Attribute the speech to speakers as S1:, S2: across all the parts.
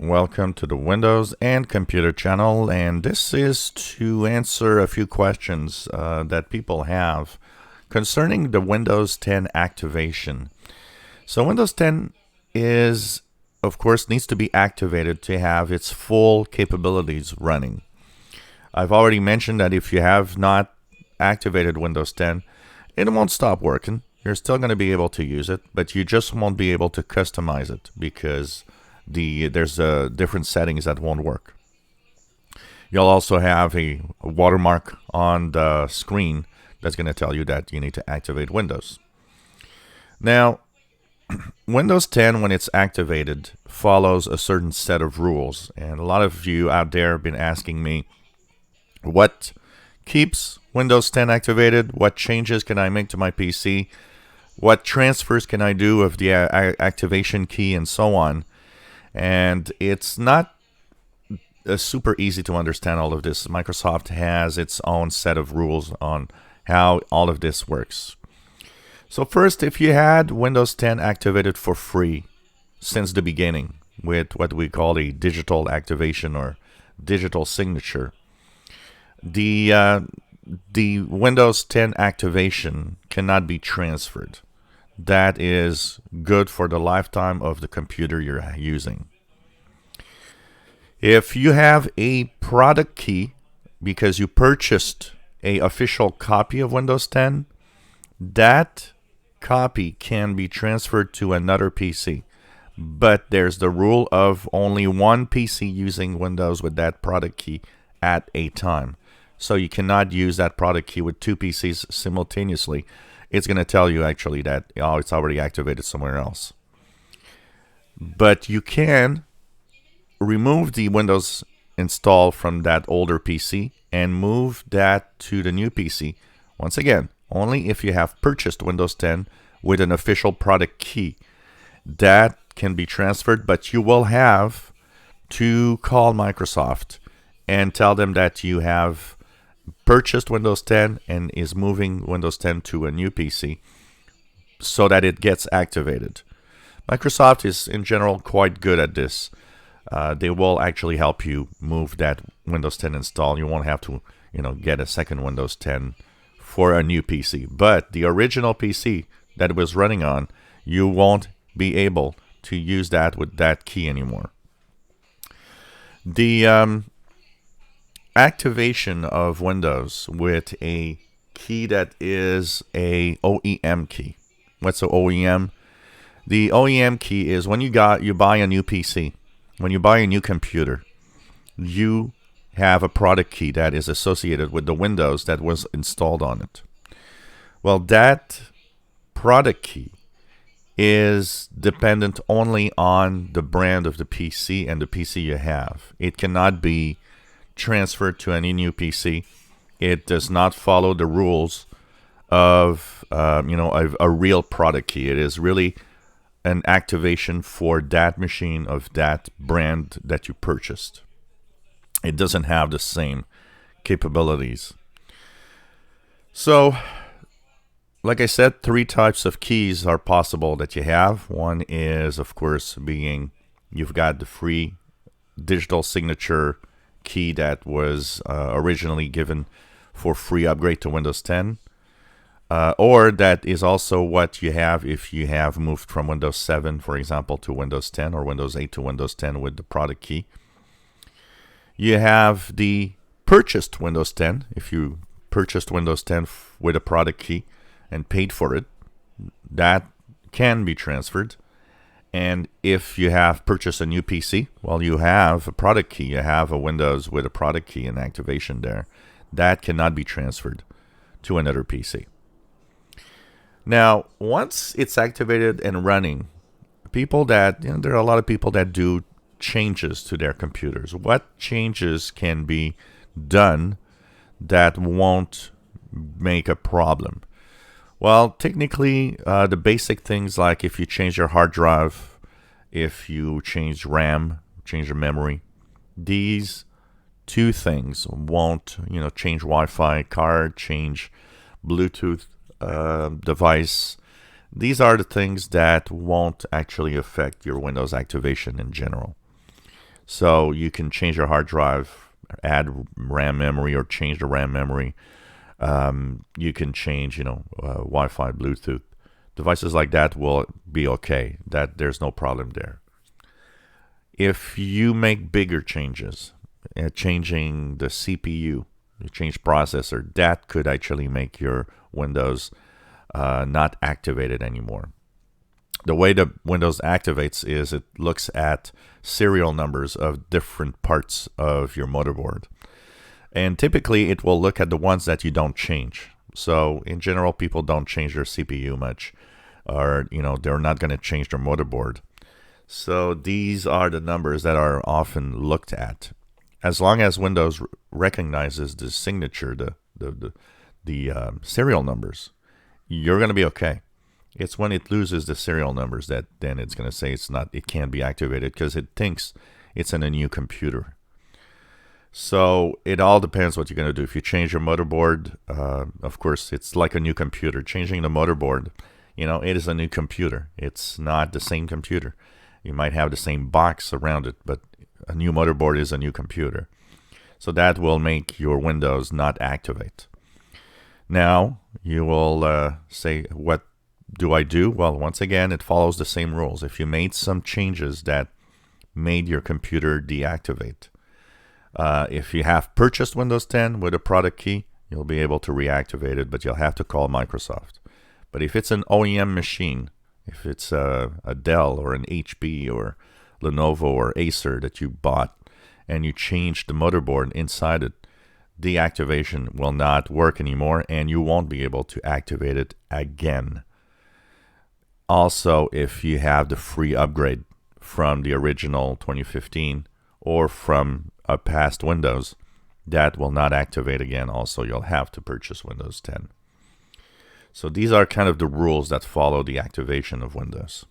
S1: Welcome to the Windows and Computer channel, and this is to answer a few questions that people have concerning the Windows 10 activation. So Windows 10 is, of course, needs to be activated to have its full capabilities running. I've already mentioned that if you have not activated Windows 10, it won't stop working. You're still going to be able to use it, but you just won't be able to customize it because there's different settings that won't work. You'll also have a watermark on the screen that's going to tell you that you need to activate Windows. Now, Windows 10, when it's activated, follows a certain set of rules, and a lot of you out there have been asking me, what keeps Windows 10 activated? What changes can I make to my PC? What transfers can I do of the activation key and so on? And it's not super easy to understand all of this. Microsoft has its own set of rules on how all of this works. So first, if you had Windows 10 activated for free since the beginning with what we call a digital activation or digital signature, the Windows 10 activation cannot be transferred. That is good for the lifetime of the computer you're using. If you have a product key because you purchased an official copy of Windows 10, that copy can be transferred to another PC. But there's the rule of only one PC using Windows with that product key at a time. So you cannot use that product key with two PCs simultaneously. It's going to tell you actually that it's already activated somewhere else. But you can remove the Windows install from that older PC and move that to the new PC. Once again, only if you have purchased Windows 10 with an official product key. That can be transferred, but you will have to call Microsoft and tell them that you have purchased Windows 10 and is moving Windows 10 to a new PC so that it gets activated. Microsoft is in general quite good at this. They will actually help you move that Windows 10 install. You won't have to, get a second Windows 10 for a new PC. But the original PC that it was running on, you won't be able to use that with that key anymore. The activation of Windows with a key that is a OEM key. What's an OEM? The OEM key is when you buy a new PC, when you buy a new computer, you have a product key that is associated with the Windows that was installed on it. Well, that product key is dependent only on the brand of the PC and the PC you have. It cannot be transferred to any new PC. It does not follow the rules of a real product key. It is really an activation for that machine of that brand that you purchased. It doesn't have the same capabilities. So, like I said, three types of keys are possible that you have. One is, of course, being you've got the free digital signature key that was originally given for free upgrade to Windows 10. Or that is also what you have if you have moved from Windows 7, for example, to Windows 10 or Windows 8 to Windows 10 with the product key. You have the purchased Windows 10. If you purchased Windows 10 with a product key and paid for it, that can be transferred. And if you have purchased a new PC, well, you have a product key. You have a Windows with a product key and activation there. That cannot be transferred to another PC. Now, once it's activated and running, there are a lot of people that do changes to their computers. What changes can be done that won't make a problem? Well, technically, the basic things like if you change your hard drive, if you change RAM, change your memory, these two things won't, change Wi-Fi card, change Bluetooth device. These are the things that won't actually affect your Windows activation in general. So you can change your hard drive, add RAM memory, or change the RAM memory. You can change, Wi-Fi, Bluetooth. Devices like that will be okay. That there's no problem there. If you make bigger changes, changing the CPU, you change processor, that could actually make your Windows not activated anymore. The way the Windows activates is it looks at serial numbers of different parts of your motherboard. And typically it will look at the ones that you don't change. So in general, people don't change their CPU much, or they're not going to change their motherboard. So these are the numbers that are often looked at. As long as Windows recognizes the signature, the serial numbers, you're going to be okay. It's when it loses the serial numbers that then it's going to say it can't be activated, because it thinks it's in a new computer. So it all depends what you're going to do. If you change your motherboard, of course, it's like a new computer. Changing the motherboard, it is a new computer. It's not the same computer. You might have the same box around it, but a new motherboard is a new computer. So that will make your Windows not activate. Now, you will say, what do I do? Well, once again, it follows the same rules. If you made some changes that made your computer deactivate, if you have purchased Windows 10 with a product key, you'll be able to reactivate it, but you'll have to call Microsoft. But if it's an OEM machine, if it's a Dell or an HP or Lenovo or Acer that you bought and you changed the motherboard inside it, deactivation will not work anymore, and you won't be able to activate it again. Also, if you have the free upgrade from the original 2015 or from a past Windows, that will not activate again. Also, you'll have to purchase Windows 10. So these are kind of the rules that follow the activation of Windows.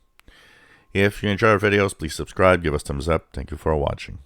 S1: If you enjoy our videos, please subscribe, give us thumbs up. Thank you for watching.